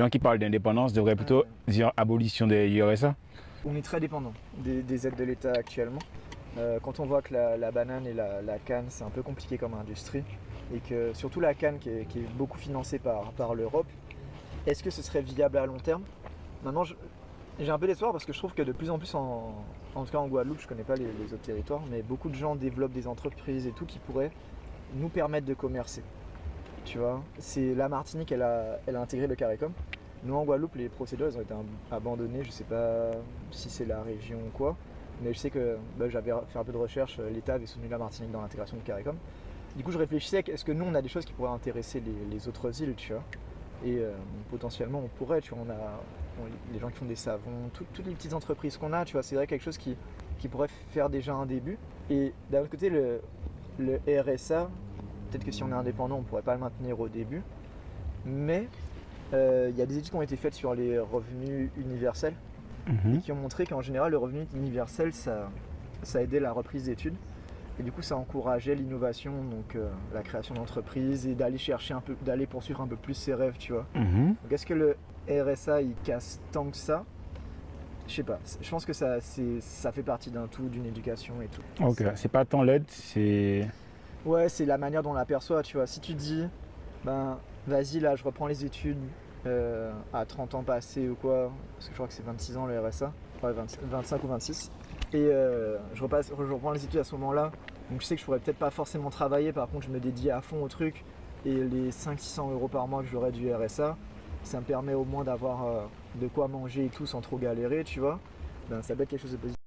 gens qui parlent d'indépendance devraient plutôt dire abolition du RSA. On est très dépendant des aides de l'État actuellement. Quand on voit que la banane et la canne, c'est un peu compliqué comme industrie, et que surtout la canne qui est beaucoup financée par l'Europe, est-ce que ce serait viable à long terme? Maintenant, j'ai un peu d'espoir parce que je trouve que de plus en plus, en tout cas en Guadeloupe, je connais pas les autres territoires, mais beaucoup de gens développent des entreprises et tout qui pourraient nous permettre de commercer. Tu vois, c'est la Martinique, elle a intégré le CARICOM. Nous en Guadeloupe, les procédures elles ont été abandonnées. Je sais pas si c'est la région ou quoi, mais je sais que j'avais fait un peu de recherche. L'État avait soutenu la Martinique dans l'intégration du CARICOM. Du coup, je réfléchissais est-ce que nous on a des choses qui pourraient intéresser les autres îles, tu vois. Et potentiellement on pourrait, tu vois, les gens qui font des savons, toutes les petites entreprises qu'on a, tu vois, c'est vrai quelque chose qui pourrait faire déjà un début. Et d'un autre côté, le RSA, peut-être que si on est indépendant, on ne pourrait pas le maintenir au début, mais il y a des études qui ont été faites sur les revenus universels et qui ont montré qu'en général, le revenu universel, ça aidait la reprise d'études. Et du coup, ça encourageait l'innovation, donc la création d'entreprises et d'aller chercher un peu, d'aller poursuivre un peu plus ses rêves, tu vois. Donc, est-ce que le RSA, il casse tant que ça? Je sais pas. Je pense que ça fait partie d'un tout, d'une éducation et tout. Ok, c'est pas tant l'aide, c'est... Ouais, c'est la manière dont on l'aperçoit, tu vois. Si tu dis, ben, vas-y, là, je reprends les études à 30 ans passés ou quoi, parce que je crois que c'est 26 ans le RSA, ouais, 25 ou 26. Et je reprends les études à ce moment-là, donc je sais que je pourrais peut-être pas forcément travailler, par contre je me dédie à fond au truc, et les 500-600 euros par mois que j'aurais du RSA, ça me permet au moins d'avoir de quoi manger et tout sans trop galérer, tu vois, ben, ça peut être quelque chose de positif.